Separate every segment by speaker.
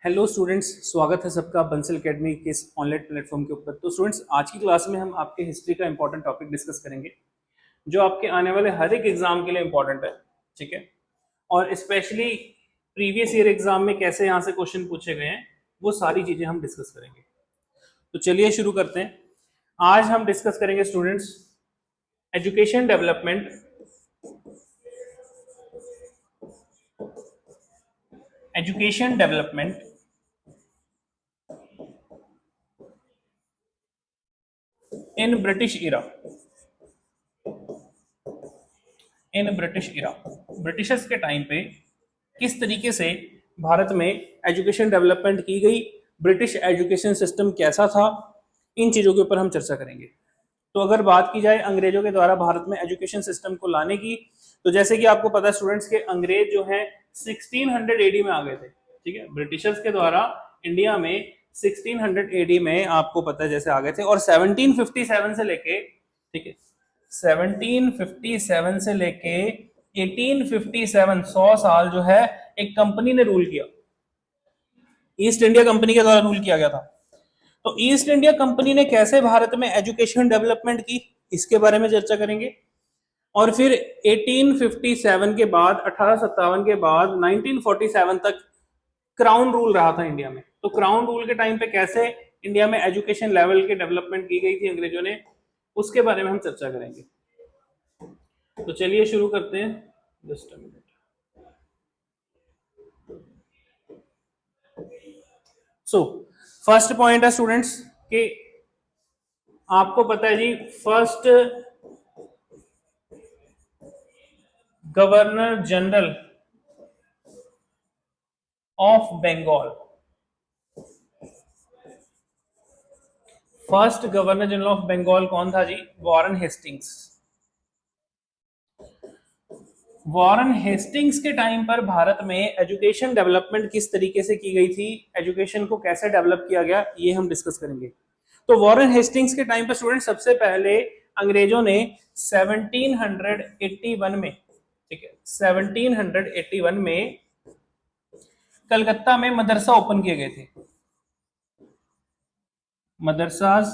Speaker 1: Hello students, स्वागत है सबका बंसल एकेडमी के इस ऑनलाइन प्लेटफॉर्म के ऊपर। तो स्टूडेंट्स, आज की क्लास में हम आपके हिस्ट्री का इंपॉर्टेंट टॉपिक डिस्कस करेंगे जो आपके आने वाले हर एक एग्जाम के लिए इंपॉर्टेंट है। ठीक है, और स्पेशली प्रीवियस ईयर एग्जाम में कैसे यहाँ से क्वेश्चन पूछे गए हैं वो सारी चीजें हम डिस्कस करेंगे। तो चलिए शुरू करते हैं। आज हम डिस्कस करेंगे students education development education development in British era. In British era, Britishers के टाइम पे किस तरीके से भारत में एजुकेशन डेवलपमेंट की गई, ब्रिटिश एजुकेशन सिस्टम कैसा था, इन चीज़ों के ऊपर हम चर्चा करेंगे। तो अगर बात की जाए अंग्रेजों के द्वारा भारत में एजुकेशन सिस्टम को लाने की, तो जैसे कि आपको पता है स्टूडेंट्स के अंग्रेज जो हैं 1600 एडी में आ गए थे। ठीक है, ब्रिटिशर्स के द्वारा इंडिया में 1600 एडी में आपको पता है जैसे आ गए थे, और 1757 से लेके, ठीक है, 1757 से लेके 1857 100 साल जो है एक कंपनी ने रूल किया। ईस्ट इंडिया कंपनी के द्वारा रूल किया गया था। तो ईस्ट इंडिया कंपनी ने कैसे भारत में एजुकेशन डेवलपमेंट की, इसके बारे में चर्चा करेंगे। और फिर 1857 के बाद 1857 के बाद 1947 तक क्राउन रूल रहा था इंडिया में। तो क्राउन रूल के टाइम पे कैसे इंडिया में एजुकेशन लेवल की डेवलपमेंट की गई थी अंग्रेजों ने, उसके बारे में हम चर्चा करेंगे। तो चलिए शुरू करते हैं। Just a minute. So first point है स्टूडेंट्स कि आपको पता है जी, first governor general of Bengal, first governor general of Bengal कौन था जी? Warren Hastings. वॉरेन हेस्टिंग्स के टाइम पर भारत में एजुकेशन डेवलपमेंट किस तरीके से की गई थी, एजुकेशन को कैसे डेवलप किया गया, ये हम डिस्कस करेंगे। तो वॉरेन हेस्टिंग्स के टाइम पर स्टूडेंट सबसे पहले अंग्रेजों ने 1781 में, ठीक है, 1781 में कलकत्ता में मदरसा ओपन किए गए थे। मदरसाज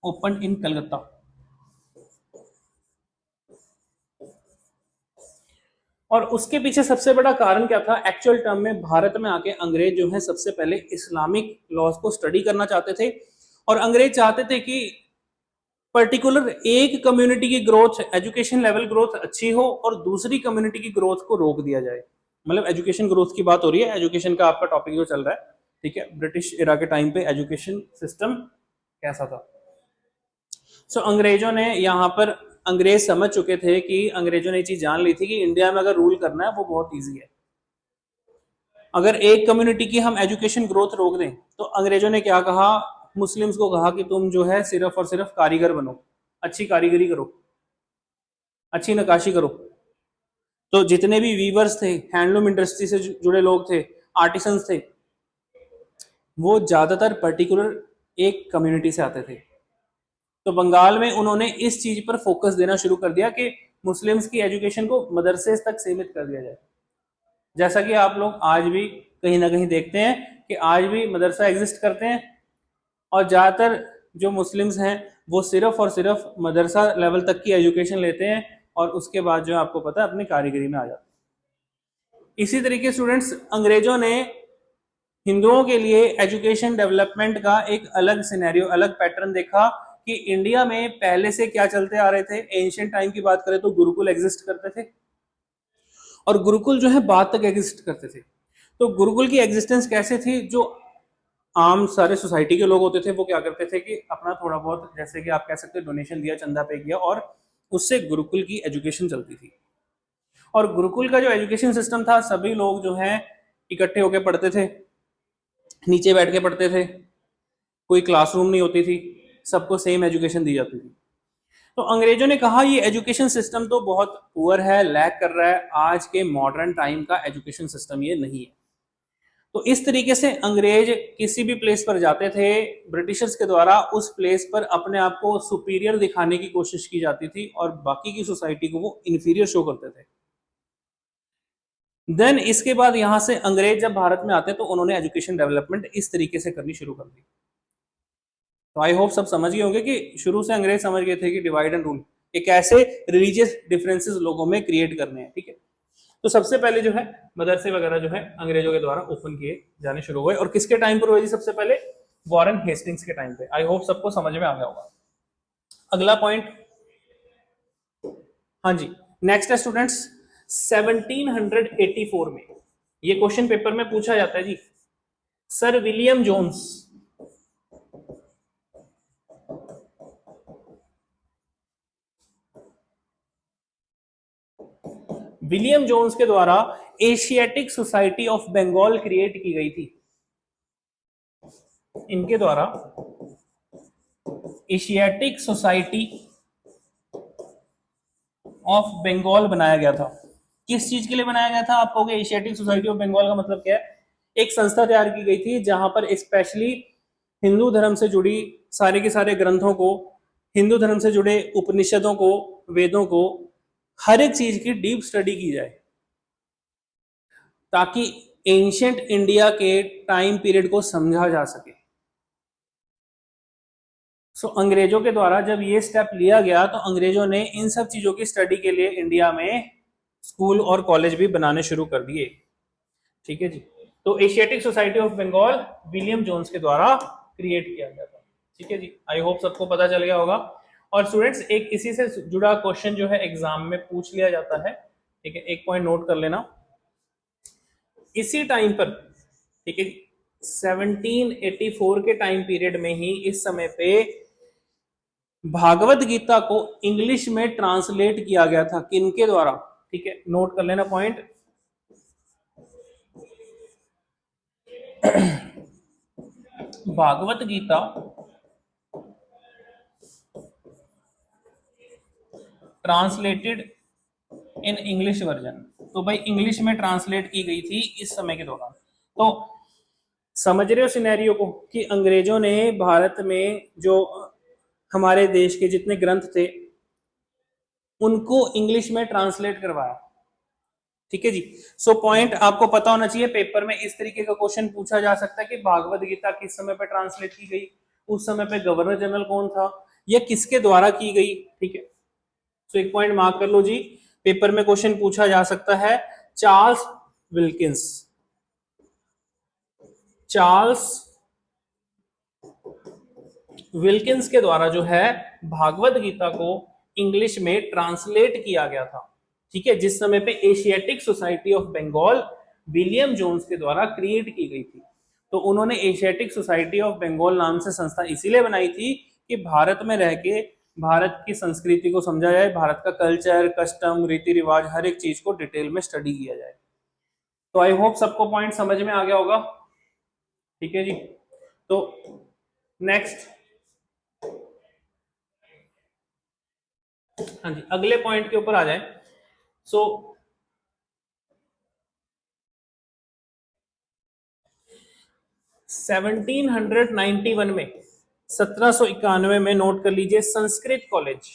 Speaker 1: ओपन इन कलकत्ता। और उसके पीछे सबसे बड़ा कारण क्या था? एक्चुअल टर्म में भारत में आके अंग्रेज जो है सबसे पहले इस्लामिक लॉज को स्टडी करना चाहते थे, और अंग्रेज चाहते थे कि पर्टिकुलर एक कम्युनिटी की ग्रोथ, एजुकेशन लेवल ग्रोथ अच्छी हो और दूसरी कम्युनिटी की ग्रोथ को रोक दिया जाए। मतलब एजुकेशन ग्रोथ की बात हो रही है, एजुकेशन का आपका टॉपिक जो चल रहा है, ठीक है, ब्रिटिश इरा के टाइम पे एजुकेशन सिस्टम कैसा था। सो अंग्रेजों ने यहाँ पर, अंग्रेज समझ चुके थे कि अंग्रेजों ने ये चीज जान ली थी कि इंडिया में अगर रूल करना है वो बहुत ईजी है। अगर एक कम्युनिटी की हम एजुकेशन ग्रोथ रोक दें, तो अंग्रेजों ने क्या कहा, मुस्लिम्स को कहा कि तुम जो है सिर्फ और सिर्फ कारीगर बनो, अच्छी कारीगरी करो, अच्छी नक्काशी करो। तो जितने भी वीवर्स थे, हैंडलूम इंडस्ट्री से जुड़े लोग थे, आर्टिसंस थे, वो ज्यादातर पर्टिकुलर एक कम्युनिटी से आते थे। तो बंगाल में उन्होंने इस चीज पर फोकस देना शुरू कर दिया कि मुस्लिम्स की एजुकेशन को मदरसे तक सीमित कर दिया जाए। जैसा कि आप लोग आज भी कहीं ना कहीं देखते हैं कि आज भी मदरसा एग्जिस्ट करते हैं, और ज़्यादातर जो मुस्लिम्स हैं वो सिर्फ और सिर्फ मदरसा लेवल तक की एजुकेशन लेते हैं, और उसके बाद जो आपको पता है अपनी कारीगरी में आ जाते हैं। इसी तरीके स्टूडेंट्स, अंग्रेजों ने हिंदुओं के लिए एजुकेशन डेवलपमेंट का एक अलग सिनेरियो, अलग पैटर्न देखा कि इंडिया में पहले से क्या चलते आ रहे थे। एंशियंट टाइम की बात करें तो गुरुकुल एग्जिस्ट करते थे, और गुरुकुल जो है बाद तक एग्जिस्ट करते थे। तो गुरुकुल की एग्जिस्टेंस कैसे थी? जो आम सारे सोसाइटी के लोग होते थे वो क्या करते थे कि अपना थोड़ा बहुत, जैसे कि आप कह सकते हैं, डोनेशन दिया, चंदा पे किया, और उससे गुरुकुल की एजुकेशन चलती थी। और गुरुकुल का जो एजुकेशन सिस्टम था, सभी लोग जो है इकट्ठे होकर पढ़ते थे, नीचे बैठ के पढ़ते थे, कोई क्लासरूम नहीं होती थी, सबको सेम एजुकेशन दी जाती थी। तो अंग्रेजों ने कहा ये एजुकेशन सिस्टम तो बहुत पुअर है, लैक कर रहा है, आज के मॉडर्न टाइम का एजुकेशन सिस्टम ये नहीं है। तो इस तरीके से अंग्रेज किसी भी प्लेस पर जाते थे, ब्रिटिशर्स के द्वारा उस प्लेस पर अपने आप को सुपीरियर दिखाने की कोशिश की जाती थी, और बाकी की सोसाइटी को वो इंफीरियर शो करते थे। देन इसके बाद यहां से अंग्रेज जब भारत में आते हैं तो उन्होंने एजुकेशन डेवलपमेंट इस तरीके से करनी शुरू कर दी। तो आई होप सब समझ गए होंगे कि शुरू से अंग्रेज समझ गए थे कि डिवाइड एंड रूल एक ऐसे रिलीजियस डिफरेंसेस लोगों में क्रिएट करने हैं, ठीक है। तो सबसे पहले जो है मदरसे वगैरह जो है अंग्रेजों के द्वारा ओपन किए जाने शुरू हुए, और किसके टाइम पर हुए जी? सबसे पहले वॉरेन हेस्टिंग्स के टाइम पे। आई होप सबको समझ में आ गया होगा। अगला पॉइंट, हाँ जी, नेक्स्ट है स्टूडेंट्स 1784 में ये क्वेश्चन पेपर में पूछा जाता है जी। Sir William Jones William Jones के द्वारा Asiatic Society of Bengal create की गई थी। इनके द्वारा एशियाटिक सोसाइटी ऑफ बंगाल बनाया गया था। किस चीज के लिए बनाया गया था? आप कहोगे एशियाटिक सोसाइटी ऑफ बंगाल का मतलब क्या है? एक संस्था तैयार की गई थी जहां पर स्पेशली हिंदू धर्म से जुड़ी सारे के सारे ग्रंथों को, हिंदू धर्म से जुड़े उपनिषदों को, वेदों को, हर एक चीज की डीप स्टडी की जाए ताकि एंशियंट इंडिया के टाइम पीरियड को समझा जा सके। सो अंग्रेजों के द्वारा जब ये स्टेप लिया गया तो अंग्रेजों ने इन सब चीजों की स्टडी के लिए इंडिया में स्कूल और कॉलेज भी बनाने शुरू कर दिए, ठीक है जी। तो Asiatic Society of Bengal William Jones के द्वारा क्रिएट किया गया था, ठीक है जी। आई होप सबको पता चल गया होगा। और स्टूडेंट्स एक इसी से जुड़ा क्वेश्चन जो है एग्जाम में पूछ लिया जाता है, ठीक है, एक पॉइंट नोट कर लेना। इसी टाइम पर, ठीक है, 1784 के टाइम पीरियड में ही इस समय पे भागवत गीता को इंग्लिश में ट्रांसलेट किया गया था। किनके द्वारा? ठीक है, नोट कर लेना point. Bhagavad Gita translated in English version, तो भाई इंग्लिश में ट्रांसलेट की गई थी इस समय के दौरान। तो समझ रहे हो सिनेरियो को कि अंग्रेजों ने भारत में जो हमारे देश के जितने ग्रंथ थे उनको इंग्लिश में ट्रांसलेट करवाया, ठीक है जी। सो पॉइंट आपको पता होना चाहिए, पेपर में इस तरीके का क्वेश्चन पूछा जा सकता है कि भागवत गीता किस समय पे ट्रांसलेट की गई, उस समय पे गवर्नर जनरल कौन था, या किसके द्वारा की गई, ठीक है। सो एक पॉइंट मार्क कर लो जी, पेपर में क्वेश्चन पूछा जा सकता है चार्ल्स विल्किंस। चार्ल्स विल्किंस के द्वारा जो है भागवत गीता को इंग्लिश में ट्रांसलेट किया गया था, ठीक है, जिस समय पे Asiatic Society of Bengal William Jones के द्वारा क्रिएट की गई थी। तो उन्होंने एशियाटिक सोसाइटी ऑफ बंगाल नाम से संस्था इसीलिए बनाई थी कि भारत में रह के भारत की संस्कृति को समझा जाए, भारत का कल्चर, कस्टम, रीति रिवाज, हर एक चीज को डिटेल में स्टडी किया जाए। तो आई होप सबको पॉइंट समझ में आ गया होगा, ठीक है जी। तो नेक्स्ट, हाँ जी, अगले पॉइंट के ऊपर आ जाए। सो 1791 में, 1791 में नोट कर लीजिए, संस्कृत कॉलेज,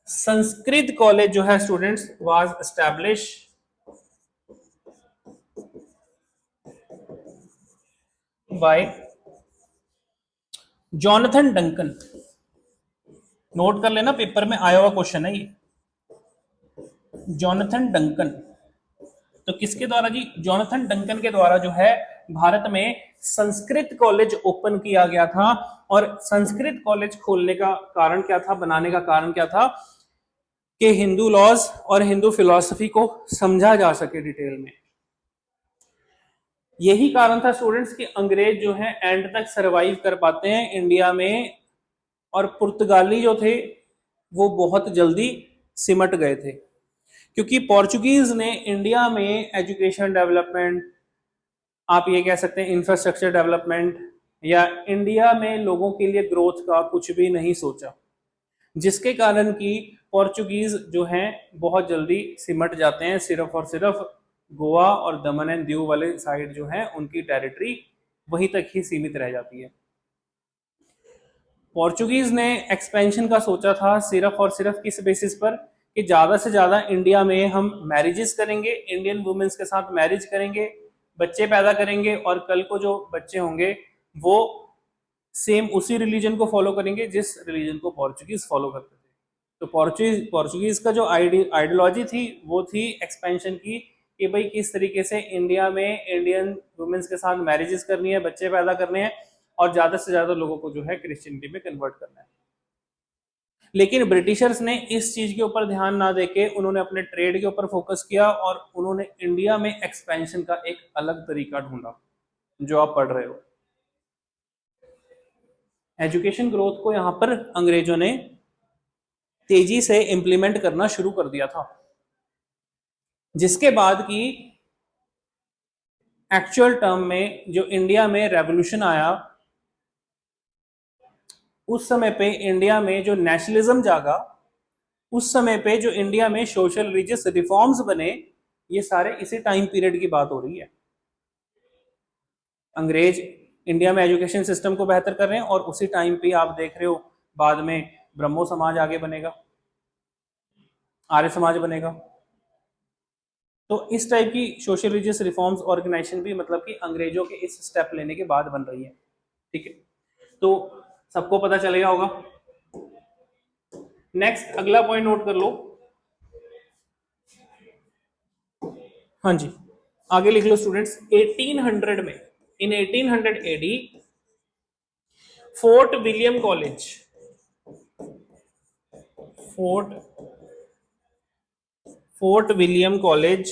Speaker 1: संस्कृत कॉलेज जो है students was establish bye Jonathan Duncan. Note कर लेना, पेपर में आया हुआ क्वेश्चन है ये, जॉनथन डंकन। तो किसके द्वारा जी? जॉनथन डंकन के द्वारा जो है भारत में संस्कृत कॉलेज ओपन किया गया था। और संस्कृत कॉलेज खोलने का कारण क्या था, बनाने का कारण क्या था कि हिंदू लॉज और हिंदू फिलॉसफी को समझा जा सके डिटेल में। यही कारण था स्टूडेंट्स कि अंग्रेज जो है एंड तक सरवाइव कर पाते हैं इंडिया में, और पुर्तगाली जो थे वो बहुत जल्दी सिमट गए थे, क्योंकि पोर्चुगीज ने इंडिया में एजुकेशन डेवलपमेंट, आप ये कह सकते हैं इंफ्रास्ट्रक्चर डेवलपमेंट, या इंडिया में लोगों के लिए ग्रोथ का कुछ भी नहीं सोचा, जिसके कारण कि पोर्चुगीज जो हैं बहुत जल्दी सिमट जाते हैं। सिर्फ और सिर्फ गोवा और दमन एंड दीव वाले साइड जो है उनकी टेरिटरी वहीं तक ही सीमित रह जाती है। पोर्चुगीज ने एक्सपेंशन का सोचा था सिर्फ और सिर्फ किस बेसिस पर कि ज़्यादा से ज़्यादा इंडिया में हम मैरिजेस करेंगे, इंडियन वुमेन्स के साथ मैरिज करेंगे, बच्चे पैदा करेंगे, और कल को जो बच्चे होंगे वो सेम उसी रिलीजन को फॉलो करेंगे जिस रिलीजन को पोर्चुगीज फॉलो करते थे। तो पोर्चुगीज का जो आइडियोलॉजी थी वो थी एक्सपेंशन की, कि भाई किस तरीके से इंडिया में इंडियन वुमेन्स के साथ मैरिजेस करनी है, बच्चे पैदा करने हैं, और ज्यादा से ज्यादा लोगों को जो है क्रिश्चियनिटी में कन्वर्ट करना है। लेकिन ब्रिटिशर्स ने इस चीज के ऊपर ध्यान ना देके उन्होंने अपने ट्रेड के ऊपर फोकस किया, और उन्होंने इंडिया में एक्सपेंशन का एक अलग तरीका ढूंढा जो आप पढ़ रहे हो। एजुकेशन ग्रोथ को यहां पर अंग्रेजों ने तेजी से इंप्लीमेंट करना शुरू कर दिया था, जिसके बाद की एक्चुअल टर्म में जो इंडिया में रेवोल्यूशन आया, उस समय पे इंडिया में जो नेशनलिज्म जागा, उस समय पे जो इंडिया में सोशल रिलीजियस रिफॉर्म्स बने, ये सारे इसी टाइम पीरियड की बात हो रही है। अंग्रेज इंडिया में एजुकेशन सिस्टम को बेहतर कर रहे हैं, और उसी टाइम पे आप देख रहे हो बाद में ब्रह्मो समाज आगे बनेगा, आर्य समाज बनेगा। तो इस टाइप की सोशल रिलीजियस रिफॉर्म्स ऑर्गेनाइजेशन भी मतलब कि अंग्रेजों के इस स्टेप लेने के बाद बन रही है। ठीक है, तो सबको पता चलेगा होगा। नेक्स्ट अगला पॉइंट नोट कर लो। हाँ जी, आगे लिख लो स्टूडेंट्स। 1800 में, in 1800 AD, Fort William College, Fort Fort William College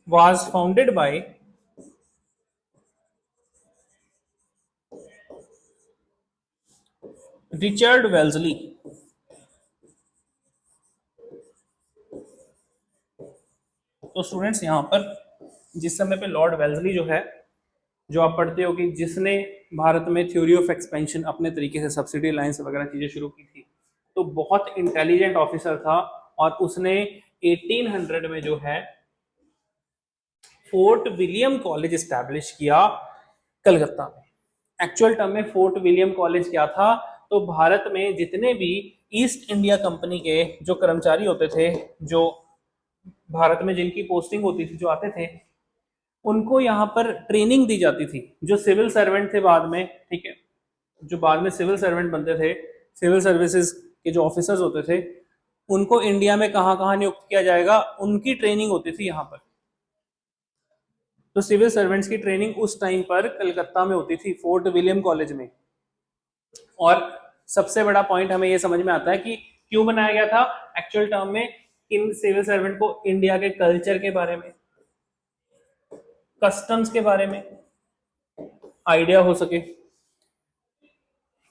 Speaker 1: was founded by Richard Wellesley. तो स्टूडेंट्स यहां पर जिस समय पे लॉर्ड वेल्सली जो है, जो आप पढ़ते हो कि जिसने भारत में थ्योरी ऑफ एक्सपेंशन अपने तरीके से सब्सिडी लाइन्स वगैरह चीजें शुरू की थी, तो बहुत इंटेलिजेंट ऑफिसर था, और उसने 1800 में जो है फोर्ट विलियम कॉलेज स्टैब्लिश किया कलकत्ता में। एक्चुअल टर्म में फोर्ट विलियम कॉलेज क्या था, तो भारत में जितने भी ईस्ट इंडिया कंपनी के जो कर्मचारी होते थे, जो भारत में जिनकी पोस्टिंग होती थी, जो आते थे, उनको यहाँ पर ट्रेनिंग दी जाती थी। जो सिविल सर्वेंट थे बाद में, ठीक है, जो बाद में सिविल सर्वेंट बनते थे, सिविल सर्विसेज के जो ऑफिसर्स होते थे, उनको इंडिया में कहाँ कहाँ नियुक्त किया जाएगा, उनकी ट्रेनिंग होती थी यहाँ पर। तो सिविल सर्वेंट्स की ट्रेनिंग उस टाइम पर कलकत्ता में होती थी, फोर्ट विलियम कॉलेज में। और सबसे बड़ा पॉइंट हमें यह समझ में आता है कि क्यों बनाया गया था एक्चुअल टर्म में, इन सिविल सर्वेंट को इंडिया के कल्चर के बारे में, कस्टम्स के बारे में आइडिया हो सके,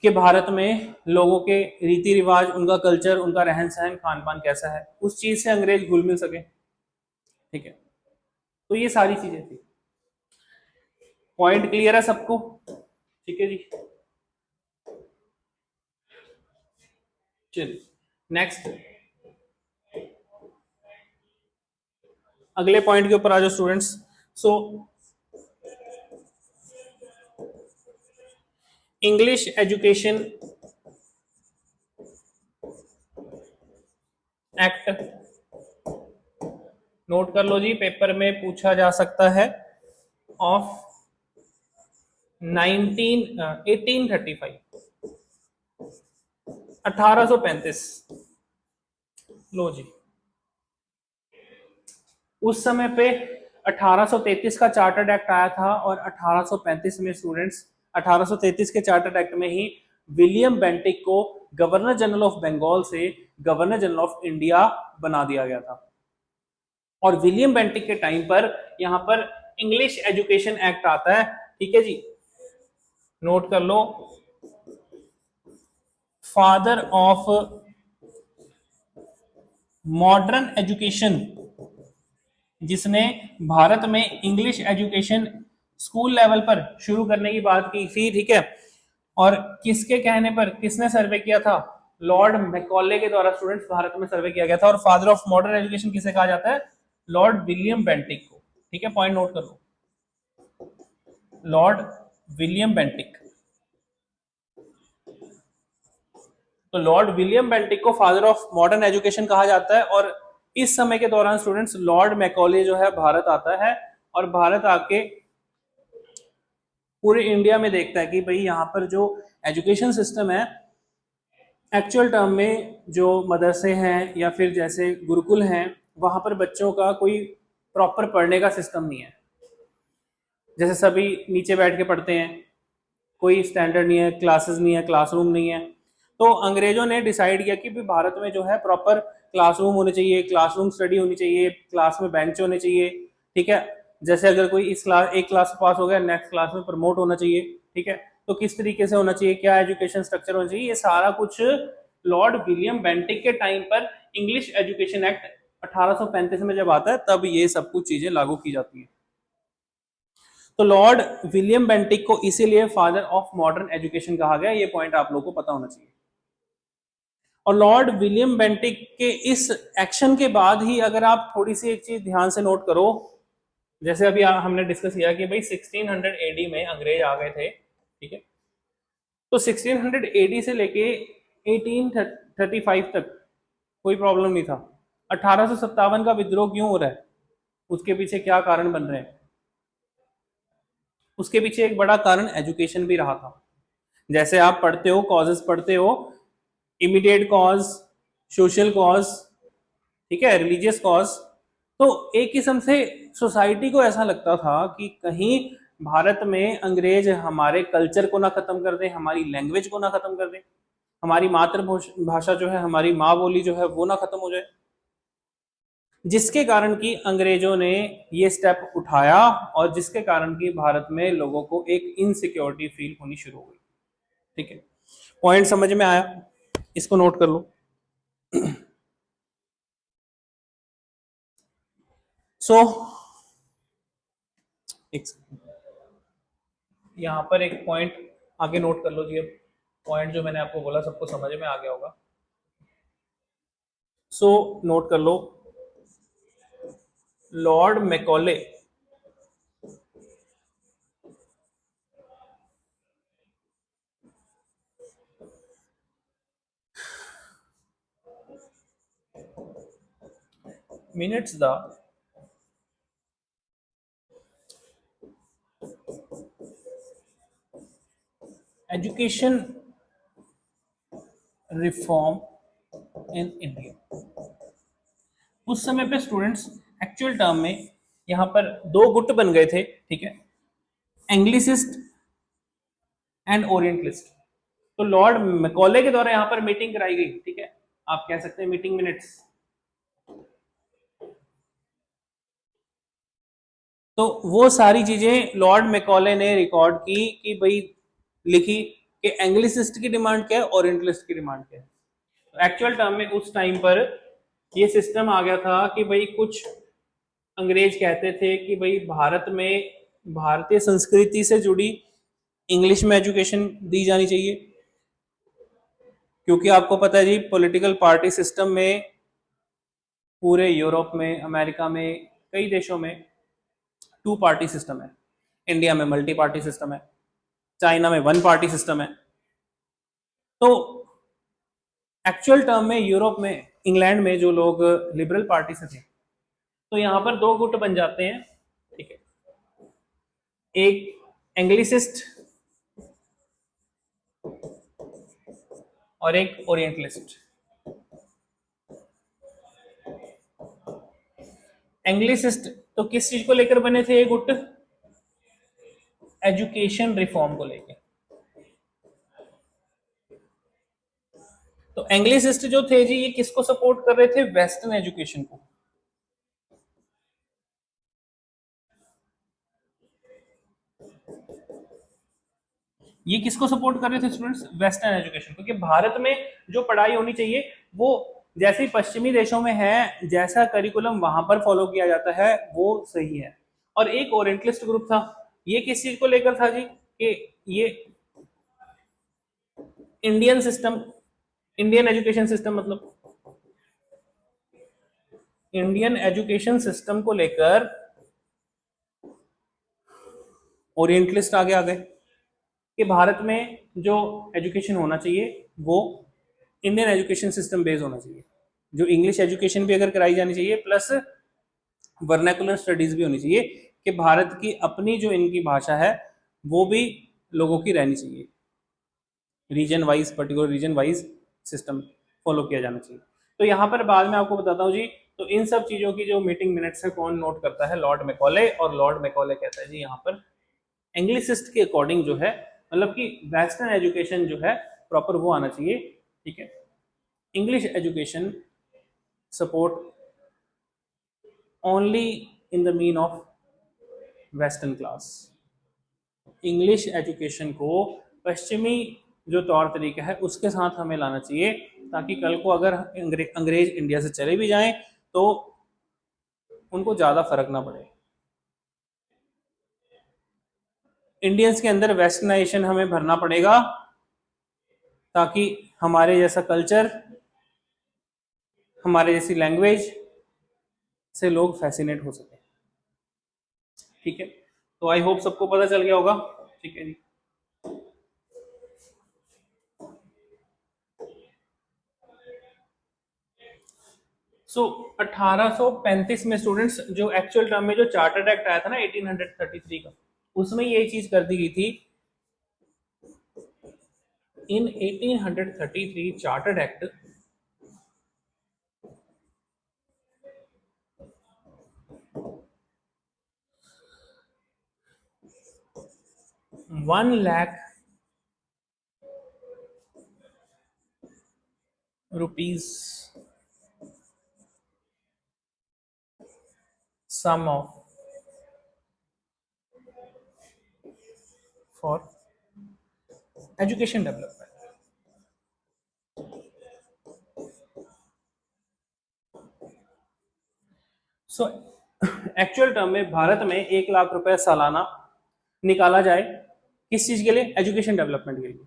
Speaker 1: कि भारत में लोगों के रीति रिवाज, उनका कल्चर, उनका रहन सहन, खान पान कैसा है, उस चीज से अंग्रेज घुल मिल सके। ठीक है, तो ये सारी चीजें थी। पॉइंट क्लियर है सबको? ठीक है जी, चलिए नेक्स्ट अगले पॉइंट के ऊपर आ जाओ students. So English education act, note कर लो जी, पेपर में पूछा जा सकता है, ऑफ 1835, 1835। लो जी, उस समय पे 1833 का चार्टर्ड एक्ट आया था, और 1835 में स्टूडेंट्स, 1833 के चार्टर्ड एक्ट में ही विलियम बेंटिक को गवर्नर जनरल ऑफ बंगाल से गवर्नर जनरल ऑफ इंडिया बना दिया गया था। और विलियम बेंटिक के टाइम पर यहां पर इंग्लिश एजुकेशन एक्ट आता है। ठीक है जी, नोट कर लो, फादर ऑफ मॉडर्न एजुकेशन, जिसने भारत में इंग्लिश एजुकेशन स्कूल लेवल पर शुरू करने की बात की थी। ठीक है, और किसके कहने पर, किसने सर्वे किया था? लॉर्ड मैकॉले के द्वारा स्टूडेंट्स भारत में सर्वे किया गया था। और फादर ऑफ मॉडर्न एजुकेशन किसे कहा जाता है? लॉर्ड विलियम बेंटिक को। ठीक है, पॉइंट नोट कर लो, लॉर्ड विलियम बेंटिक। तो लॉर्ड विलियम बेंटिक को फादर ऑफ मॉडर्न एजुकेशन कहा जाता है। और इस समय के दौरान स्टूडेंट्स लॉर्ड मैकॉले जो है भारत आता है और भारत आके पूरे इंडिया में देखता है कि भाई यहाँ पर जो एजुकेशन सिस्टम है, एक्चुअल टर्म में जो मदरसे हैं या फिर जैसे गुरुकुल हैं, वहां पर बच्चों का कोई प्रॉपर पढ़ने का सिस्टम नहीं है। जैसे सभी नीचे बैठ के पढ़ते हैं, कोई स्टैंडर्ड नहीं है, क्लासेस नहीं है, क्लासरूम नहीं है। तो अंग्रेजों ने डिसाइड किया कि भी भारत में जो है प्रॉपर क्लासरूम होने चाहिए, क्लासरूम स्टडी होनी चाहिए, क्लास में बेंच होने चाहिए। ठीक है, जैसे अगर कोई इस क्लास एक क्लास पास हो गया, नेक्स्ट क्लास में प्रमोट होना चाहिए। ठीक है, तो किस तरीके से होना चाहिए, क्या एजुकेशन स्ट्रक्चर होना चाहिए, ये सारा कुछ लॉर्ड विलियम बेंटिक के टाइम पर इंग्लिश एजुकेशन एक्ट 1835 में जब आता है तब ये सब कुछ चीजें लागू की जाती हैं। तो लॉर्ड विलियम बेंटिक को इसीलिए फादर ऑफ मॉडर्न एजुकेशन कहा गया, ये पॉइंट आप लोगों को पता होना चाहिए। और लॉर्ड विलियम बेंटिक के इस एक्शन के बाद ही अगर आप थोड़ी सी एक चीज ध्यान से नोट करो, जैसे अभी हमने डिस्कस किया कि भाई 1600 एडी में अंग्रेज आ गए थे। ठीक है, तो 1600 एडी से लेके 1835 तक कोई प्रॉब्लम नहीं था। 1857 का विद्रोह क्यों हो रहा है, उसके पीछे क्या कारण बन रहे हैं? उसके पीछे एक बड़ा कारण एजुकेशन भी रहा था। जैसे आप पढ़ते हो, कॉजेस पढ़ते हो, इमीडिएट कॉज, सोशल कॉज, ठीक है, रिलीजियस कॉज। तो एक किस्म से सोसाइटी को ऐसा लगता था कि कहीं भारत में अंग्रेज हमारे कल्चर को ना खत्म कर दें, हमारी लैंग्वेज को ना खत्म कर दें, हमारी मातृभाषा जो है, हमारी माँ बोली जो है वो ना खत्म हो जाए। जिसके कारण कि अंग्रेजों ने ये स्टेप उठाया और जिसके कारण कि भारत में लोगों को एक इनसिक्योरिटी फील होनी शुरू हो गई। ठीक है, पॉइंट समझ में आया? इसको नोट कर लो। सो एक यहां पर एक पॉइंट आगे नोट कर लो जी। अब पॉइंट जो मैंने आपको बोला सबको समझ में आ गया होगा। सो नोट कर लो, Lord Macaulay minutes the education reform in India. उस समय पे स्टूडेंट्स एक्चुअल टर्म में यहां पर दो गुट बन गए थे। ठीक है, एंग्लिसिस्ट एंड ओरिएंटलिस्ट। तो लॉर्ड मैकॉले के द्वारा यहां पर मीटिंग कराई गई। ठीक है, आप कह सकते हैं मीटिंग मिनट्स। तो वो सारी चीजें लॉर्ड मैकॉले ने रिकॉर्ड की कि भाई लिखी कि एंग्लिसिस्ट की डिमांड क्या है, ओरिएंटलिस्ट की डिमांड क्या है। तो एक्चुअल टर्म में उस टाइम पर ये सिस्टम आ गया था कि भाई कुछ अंग्रेज कहते थे कि भाई भारत में भारतीय संस्कृति से जुड़ी इंग्लिश में एजुकेशन दी जानी चाहिए, क्योंकि आपको पता है जी पॉलिटिकल पार्टी सिस्टम में पूरे यूरोप में, अमेरिका में, कई देशों में टू पार्टी सिस्टम है। इंडिया में मल्टी पार्टी सिस्टम है, चाइना में वन पार्टी सिस्टम है। तो एक्चुअल टर्म में यूरोप में, इंग्लैंड में जो लोग लिबरल पार्टी से थे, तो यहां पर दो गुट बन जाते हैं। ठीक है, एक एंग्लिसिस्ट और एक ओरिएंटलिस्ट। एंग्लिसिस्ट तो किस चीज को लेकर बने थे ये गुट? एजुकेशन रिफॉर्म को लेकर। तो एंग्लिसिस्ट जो थे जी, ये किसको सपोर्ट कर रहे थे? वेस्टर्न एजुकेशन को। ये किसको सपोर्ट कर रहे थे स्टूडेंट्स? वेस्टर्न एजुकेशन, क्योंकि भारत में जो पढ़ाई होनी चाहिए वो जैसे पश्चिमी देशों में है, जैसा करिकुलम वहां पर फॉलो किया जाता है वो सही है। और एक ओरिएंटलिस्ट ग्रुप था, ये किस चीज को लेकर था जी? कि ये Indian system, Indian education system, मतलब इंडियन एजुकेशन सिस्टम को लेकर ओरिएंटलिस्ट आगे आ गए कि भारत में जो एजुकेशन होना चाहिए वो इंडियन एजुकेशन सिस्टम बेस्ड होना चाहिए, जो इंग्लिश एजुकेशन भी अगर कराई जानी चाहिए प्लस वर्नाकुलर स्टडीज भी होनी चाहिए, कि भारत की अपनी जो इनकी भाषा है वो भी लोगों की रहनी चाहिए, region wise, particular region wise system follow किया जाना चाहिए। तो यहाँ पर बाद में आपको बताता हूँ जी, तो इन सब चीज़ों की जो मीटिंग मिनट्स है कौन नोट करता है, लॉर्ड मैकॉले, और लॉर्ड मैकॉले कहता है जी यहाँ पर एंग्लिसिस्ट के अकॉर्डिंग जो है, मतलब कि वेस्टर्न एजुकेशन जो है प्रॉपर वो आना चाहिए, ठीक है। English education support only in the mean of western class, English education को पश्चिमी जो तौर तरीका है उसके साथ हमें लाना चाहिए, ताकि कल को अगर अंग्रेज इंडिया से चले भी जाएं तो उनको ज़्यादा फर्क ना पड़े। इंडियंस के अंदर वेस्टर्नाइजेशन हमें भरना पड़ेगा, ताकि हमारे जैसा कल्चर, हमारे जैसी लैंग्वेज से लोग फैसिनेट हो सके, ठीक है। तो आई होप सबको पता चल गया होगा, ठीक है जी। सो 1835 में स्टूडेंट्स, जो एक्चुअल टर्म में जो चार्टर्ड एक्ट आया था ना 1833 का, उसमें ये चीज कर दी गई थी। इन 1833 chartered act, ₹1,00,000 sum of for education development। So actual term में भारत में 1,00,000 रुपए सालाना निकाला जाए, किस चीज के लिए, एजुकेशन डेवलपमेंट के लिए।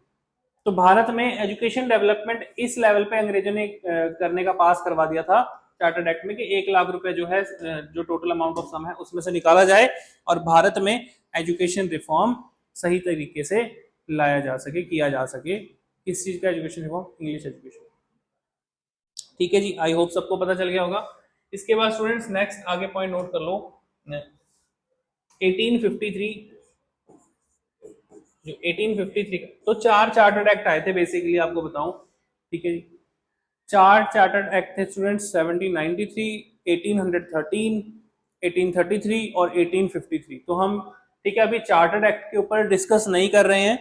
Speaker 1: तो भारत में एजुकेशन डेवलपमेंट इस लेवल पे अंग्रेजों ने करने का पास करवा दिया था चार्टर्ड एक्ट में, कि 1,00,000 रुपए जो है, जो टोटल अमाउंट ऑफ सम है उसमें से निकाला जाए, और भारत में एजुकेशन रिफॉर्म सही तरीके से लाया जा सके, किया जा सके। किस चीज का एजुकेशन रिफॉर्म, इंग्लिश एजुकेशन, ठीक है जी। आई होप सबको पता चल गया होगा। इसके बाद स्टूडेंट्स नेक्स्ट आगे पॉइंट नोट कर लो, 1853, जो 1853 का, तो 4 चार्टर्ड एक्ट आए थे बेसिकली, आपको बताऊं, ठीक है जी। 4 चार्टर्ड एक्ट थे स्टूडेंट्स, 1793, 1813, 1833 और 1853। तो हम, ठीक है, अभी चार्टर्ड एक्ट के ऊपर डिस्कस नहीं कर रहे हैं,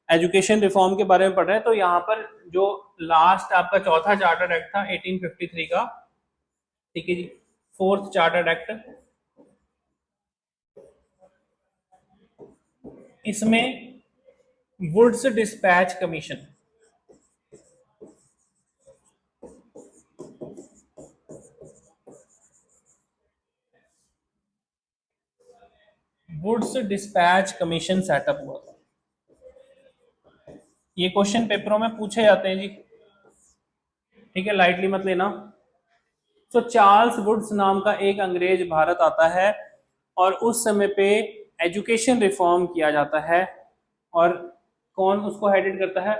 Speaker 1: एजुकेशन रिफॉर्म के बारे में पढ़ रहे हैं। तो यहाँ पर जो लास्ट आपका चौथा चार्टर्ड एक्ट था 1853 का, ठीक है जी, फोर्थ चार्टर्ड एक्ट, इसमें Wood's dispatch commission, Wood's dispatch commission setup हुआ था। ये क्वेश्चन पेपरों में पूछे जाते हैं जी, ठीक है, लाइटली मत लेना। तो चार्ल्स वुड्स नाम का एक अंग्रेज भारत आता है, और उस समय पे एजुकेशन रिफॉर्म किया जाता है, और कौन उसको हेडेड करता है,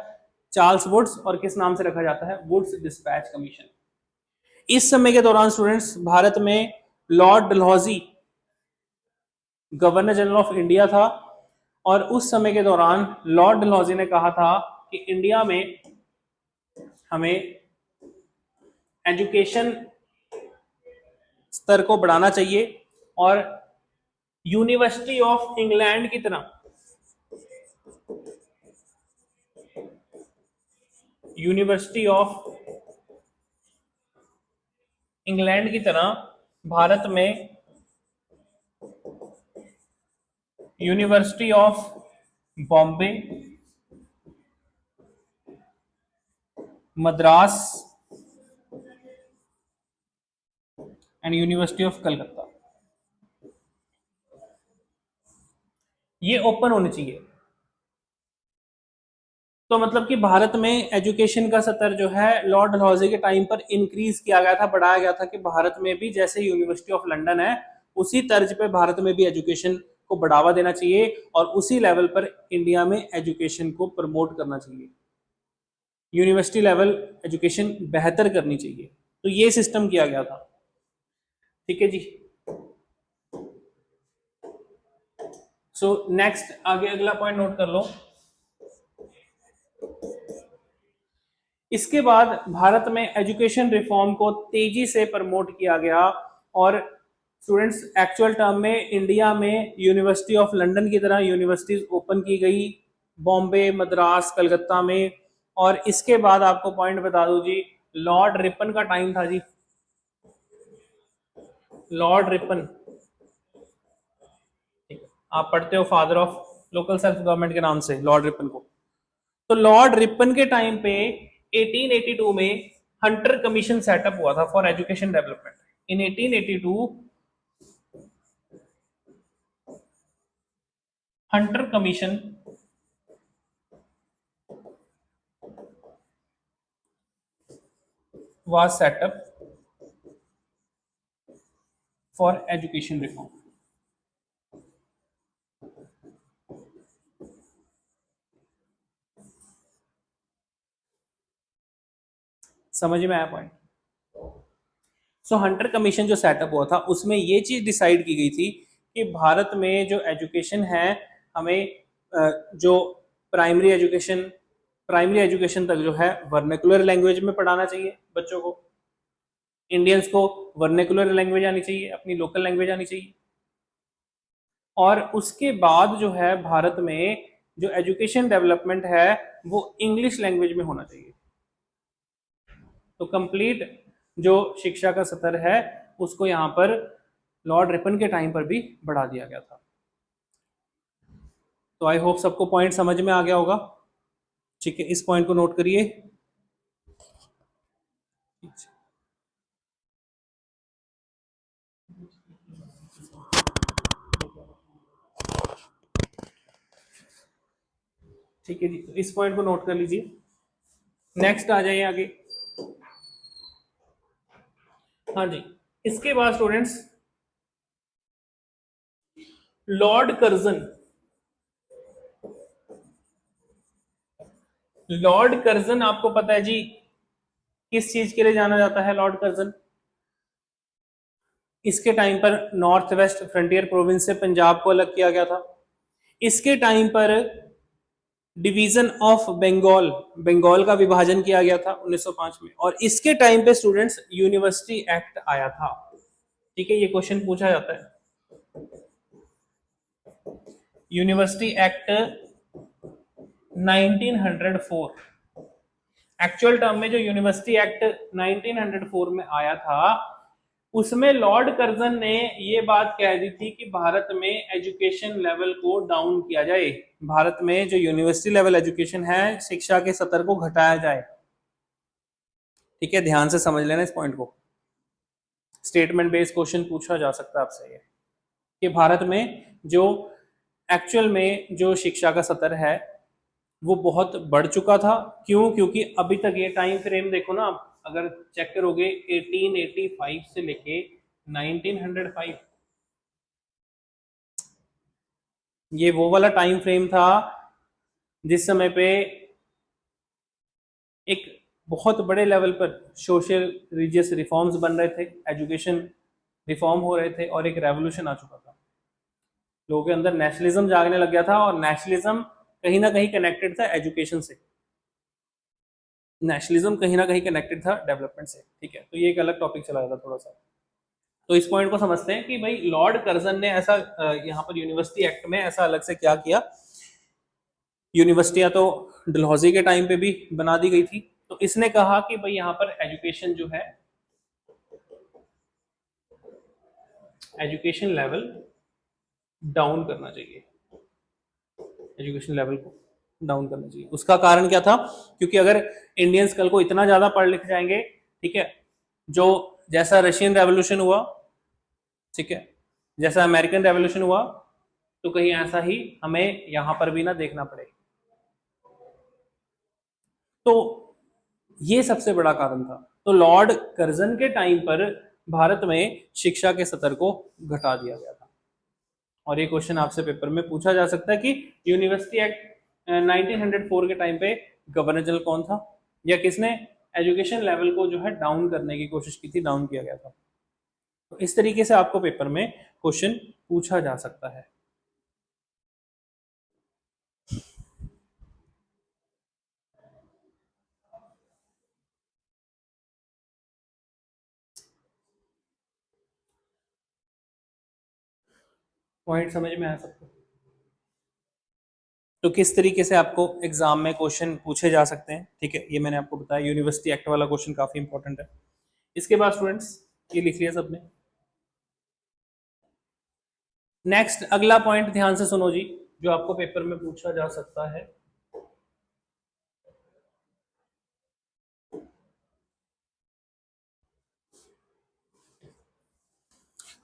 Speaker 1: चार्ल्स वुड्स, और किस नाम से रखा जाता है, वुड्स डिस्पैच कमीशन। इस समय के दौरान स्टूडेंट्स भारत में Lord Dalhousie governor general of India था, और उस समय के दौरान लॉर्ड डलहौजी ने कहा था कि इंडिया में हमें एजुकेशन स्तर को बढ़ाना चाहिए, और यूनिवर्सिटी ऑफ इंग्लैंड की तरह, यूनिवर्सिटी ऑफ इंग्लैंड की तरह भारत में university of Bombay, Madras and university of Calcutta, ये ओपन होनी चाहिए। तो मतलब कि भारत में एजुकेशन का स्तर जो है लॉर्ड डलहौजी के टाइम पर इंक्रीज किया गया था, बढ़ाया गया था, कि भारत में भी जैसे यूनिवर्सिटी ऑफ लंदन है उसी तर्ज पे भारत में भी एजुकेशन को बढ़ावा देना चाहिए, और उसी लेवल पर इंडिया में एजुकेशन को प्रमोट करना चाहिए। यूनिवर्सिटी लेवल एजुकेशन बेहतर करनी चाहिए, तो ये सिस्टम किया गया था। ठीक है जी। सो नेक्स्ट आगे अगला पॉइंट नोट कर लो। इसके बाद भारत में एजुकेशन रिफॉर्म को तेजी से प्रमोट किया गया और स्टूडेंट्स एक्चुअल टर्म में इंडिया में यूनिवर्सिटी ऑफ लंदन की तरह यूनिवर्सिटीज ओपन की गई, बॉम्बे, मद्रास, कलकत्ता में। और इसके बाद आपको पॉइंट बता दूं जी, लॉर्ड रिपन का टाइम था जी। लॉर्ड रिपन, आप पढ़ते हो father of local self government के नाम से लॉर्ड रिपन को। तो लॉर्ड रिपन के टाइम पे 1882 में हंटर कमीशन सेटअप हुआ था for education development. In 1882 Hunter commission was set up for education reform। समझ में आया पॉइंट? सो हंटर कमीशन जो सेटअप हुआ था उसमें ये चीज डिसाइड की गई थी कि भारत में जो एजुकेशन है, हमें जो प्राइमरी एजुकेशन तक जो है वर्नाकुलर लैंग्वेज में पढ़ाना चाहिए बच्चों को। इंडियंस को वर्नाकुलर लैंग्वेज आनी चाहिए, अपनी लोकल लैंग्वेज आनी चाहिए। और उसके बाद जो है भारत में जो एजुकेशन डेवलपमेंट है वो इंग्लिश लैंग्वेज में होना चाहिए। तो कंप्लीट जो शिक्षा का स्तर है उसको यहाँ पर लॉर्ड रिपन के टाइम पर भी बढ़ा दिया गया था। तो आई होप सबको पॉइंट समझ में आ गया होगा। ठीक है, इस पॉइंट को नोट करिए। ठीक है जी, तो इस पॉइंट को नोट कर लीजिए। नेक्स्ट आ जाइए आगे। हाँ जी, इसके बाद students Lord Curzon. Lord Curzon आपको पता है जी किस चीज के लिए जाना जाता है? लॉर्ड कर्जन इसके टाइम पर नॉर्थ वेस्ट फ्रंटियर प्रोविंस से पंजाब को अलग किया गया था। इसके टाइम पर डिवीजन ऑफ बंगाल, बंगाल का विभाजन किया गया था 1905 में। और इसके टाइम पे स्टूडेंट्स यूनिवर्सिटी एक्ट आया था। ठीक है, ये क्वेश्चन पूछा जाता है। University act 1904। एक्चुअल टर्म में जो यूनिवर्सिटी एक्ट 1904 में आया था उसमें लॉर्ड कर्जन ने ये बात कह दी थी कि भारत में एजुकेशन लेवल को डाउन किया जाए, भारत में जो यूनिवर्सिटी लेवल एजुकेशन है शिक्षा के स्तर को घटाया जाए। ठीक है, ध्यान से समझ लेना इस पॉइंट को। स्टेटमेंट बेस्ड क्वेश्चन पूछा जा सकता है आपसे ये कि भारत में जो एक्चुअल में जो शिक्षा का स्तर है वो बहुत बढ़ चुका था। क्यों? क्योंकि अभी तक ये टाइम फ्रेम देखो ना आप, अगर चेक करोगे 1885 से लेके 1905, ये वो वाला टाइम फ्रेम था जिस समय पे एक बहुत बड़े लेवल पर सोशल रिलीजियस रिफॉर्म्स बन रहे थे, एजुकेशन रिफॉर्म हो रहे थे और एक रेवोल्यूशन आ चुका था। लोगों के अंदर नेशनलिज्म जागने लग गया था और नेशनलिज्म कहीं ना कहीं कनेक्टेड था एजुकेशन से, नेशनलिज्म कहीं ना कहीं कनेक्टेड था डेवलपमेंट से। ठीक है, तो ये एक अलग टॉपिक चला था थोड़ा सा। तो इस पॉइंट को समझते हैं कि भाई लॉर्ड कर्जन ने ऐसा यहाँ पर यूनिवर्सिटी एक्ट में ऐसा अलग से क्या किया। यूनिवर्सिटियां तो डलहौजी के टाइम पे भी बना दी गई थी, तो इसने कहा कि भाई यहाँ पर एजुकेशन जो है, एजुकेशन लेवल डाउन करना चाहिए, एजुकेशन लेवल को डाउन करना चाहिए। उसका कारण क्या था? क्योंकि अगर इंडियंस कल को इतना ज्यादा पढ़ लिख जाएंगे, ठीक है, जो जैसा रशियन रेवोल्यूशन हुआ, ठीक है, जैसा अमेरिकन रेवोल्यूशन हुआ, तो कहीं ऐसा ही हमें यहां पर भी ना देखना पड़े। तो ये सबसे बड़ा कारण था। तो लॉर्ड कर्जन के टाइम पर भारत में शिक्षा के स्तर को घटा दिया गया था। और ये क्वेश्चन आपसे पेपर में पूछा जा सकता है कि यूनिवर्सिटी एक्ट 1904 के टाइम पे गवर्नर जनरल कौन था? या किसने एजुकेशन लेवल को जो है डाउन करने की कोशिश की थी, डाउन किया गया था। तो इस तरीके से आपको पेपर में क्वेश्चन पूछा जा सकता है। पॉइंट समझ में आया सबको? तो किस तरीके से आपको एग्जाम में क्वेश्चन पूछे जा सकते हैं, ठीक है, ये मैंने आपको बताया। यूनिवर्सिटी एक्ट वाला क्वेश्चन काफी इंपॉर्टेंट है। इसके बाद स्टूडेंट्स ये लिख लिया सबने। नेक्स्ट अगला पॉइंट ध्यान से सुनो जी, जो आपको पेपर में पूछा जा सकता है।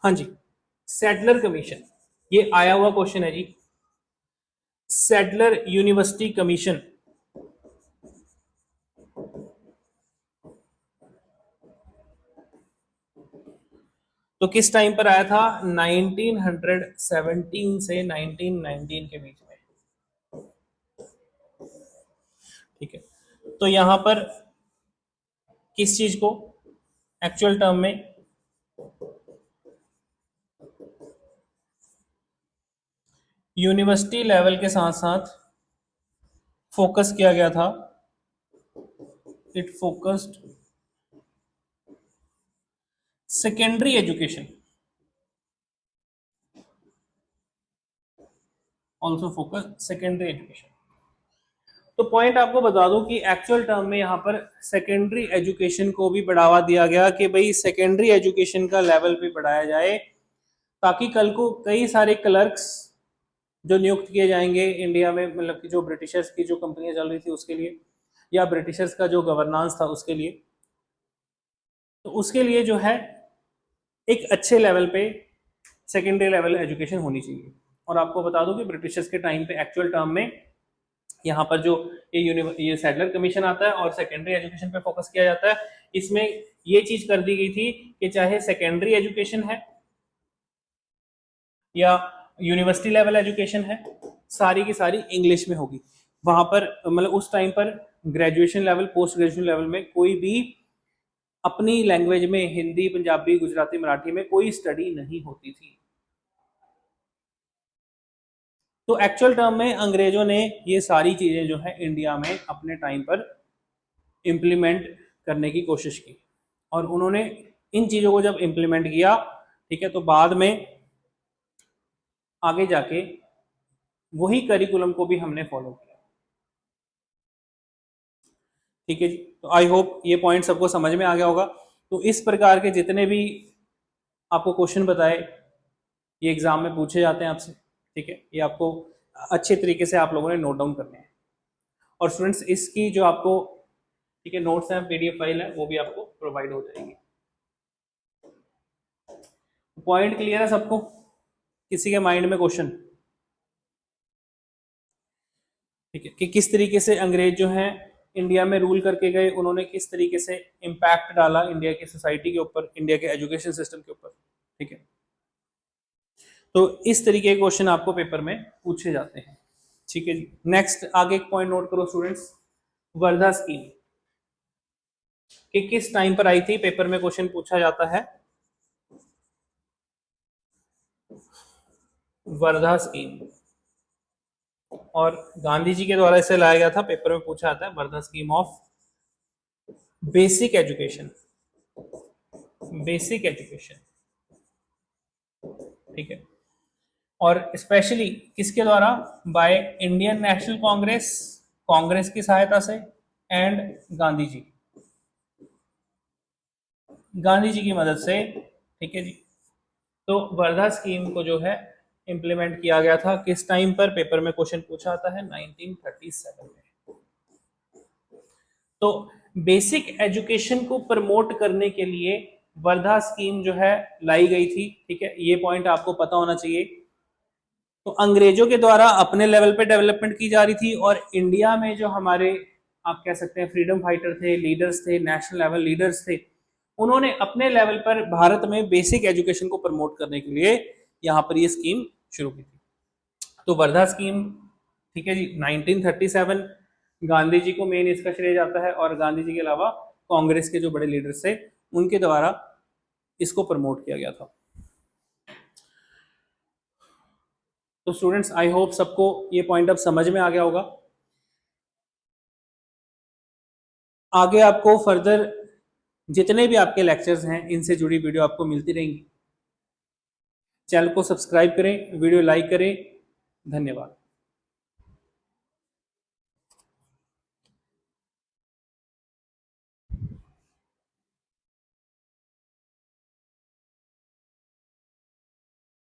Speaker 1: हाँ जी, सैडलर कमीशन, ये आया हुआ क्वेश्चन है जी। सैडलर यूनिवर्सिटी कमीशन तो किस टाइम पर आया था? 1917 से 1919 के बीच में, ठीक है। तो यहां पर किस चीज को एक्चुअल टर्म में यूनिवर्सिटी लेवल के साथ साथ फोकस किया गया था। It focused secondary education, also focus secondary education. तो पॉइंट आपको बता दूं कि एक्चुअल टर्म में यहाँ पर सेकेंडरी एजुकेशन को भी बढ़ावा दिया गया कि भाई सेकेंडरी एजुकेशन का लेवल भी बढ़ाया जाए, ताकि कल को कई सारे क्लर्क्स जो नियुक्त किए जाएंगे इंडिया में, मतलब कि जो ब्रिटिशर्स की जो कंपनियां चल रही थी उसके लिए, या ब्रिटिशर्स का जो गवर्नेंस था उसके लिए, तो उसके लिए जो है एक अच्छे लेवल पे सेकेंडरी लेवल एजुकेशन होनी चाहिए। और आपको बता दूं कि ब्रिटिशर्स के टाइम पे एक्चुअल टर्म में यहाँ पर जो ये सैडलर कमीशन आता है और सेकेंडरी एजुकेशन पे फोकस किया जाता है, इसमें ये चीज कर दी गई थी कि चाहे सेकेंडरी एजुकेशन है या यूनिवर्सिटी लेवल एजुकेशन है, सारी की सारी इंग्लिश में होगी। वहां पर मतलब उस टाइम पर graduation level, post graduation level में कोई भी अपनी लैंग्वेज में, हिंदी, पंजाबी, गुजराती, मराठी में कोई स्टडी नहीं होती थी। तो एक्चुअल टर्म में अंग्रेजों ने ये सारी चीजें जो है इंडिया में अपने टाइम पर इम्प्लीमेंट करने की कोशिश की, और उन्होंने इन चीजों को जब इम्प्लीमेंट किया, ठीक है, तो बाद में आगे जाके वही करिकुलम को भी हमने फॉलो किया, ठीक है जी। तो आई होप ये पॉइंट सबको समझ में आ गया होगा। तो इस प्रकार के जितने भी आपको क्वेश्चन बताए ये एग्जाम में पूछे जाते हैं आपसे, ठीक है, ये आपको अच्छे तरीके से आप लोगों ने नोट डाउन करने हैं। और स्टूडेंट्स इसकी जो आपको, ठीक है, नोट्स हैं, पीडीएफ फाइल है, वो भी आपको प्रोवाइड हो जाएगी। पॉइंट क्लियर है सबको? किसी के माइंड में क्वेश्चन? ठीक है, कि किस तरीके से अंग्रेज जो हैं इंडिया में रूल करके गए, उन्होंने किस तरीके से इम्पैक्ट डाला इंडिया की सोसाइटी के ऊपर, इंडिया के एजुकेशन सिस्टम के ऊपर, ठीक है। तो इस तरीके के क्वेश्चन आपको पेपर में पूछे जाते हैं, ठीक है जी। नेक्स्ट आगे एक पॉइंट नोट करो स्टूडेंट्स, वर्धा स्कीम कि किस टाइम पर आई थी, पेपर में क्वेश्चन पूछा जाता है। वर्धा स्कीम, और गांधी जी के द्वारा इसे लाया गया था, पेपर में पूछा जाता है Wardha scheme of basic education, basic education, ठीक है। और स्पेशली किसके द्वारा? By Indian national Congress, Congress की सहायता से, एंड गांधी जी, गांधी जी की मदद से, ठीक है जी। तो वर्धा स्कीम को जो है इंप्लीमेंट किया गया था किस टाइम पर, पेपर में क्वेश्चन पूछा आता है 1937 में। तो बेसिक एजुकेशन को प्रमोट करने के लिए वर्धा स्कीम जो है लाई गई थी, ठीक है, ये पॉइंट आपको पता होना चाहिए। तो अंग्रेजों के द्वारा अपने लेवल पे डेवलपमेंट की जा रही थी, और इंडिया में जो हमारे आप कह सकते हैं फ्रीडम फाइटर थे, लीडर्स थे, नेशनल लेवल लीडर्स थे, उन्होंने अपने लेवल पर भारत में बेसिक एजुकेशन को प्रमोट करने के लिए यहाँ पर ये स्कीम शुरू की थी। तो वर्धा स्कीम, ठीक है जी, 1937 गांधी जी को मेन इसका श्रेय जाता है, और गांधी जी के अलावा कांग्रेस के जो बड़े लीडर्स थे उनके द्वारा इसको प्रमोट किया गया था। तो स्टूडेंट्स, आई होप सबको ये पॉइंट अब समझ में आ गया होगा। आगे आपको फर्दर जितने भी आपके लेक्चर्स हैं इनसे जुड़ी वीडियो आपको मिलती रहेंगी। चैनल को सब्सक्राइब करें, वीडियो लाइक करें। धन्यवाद।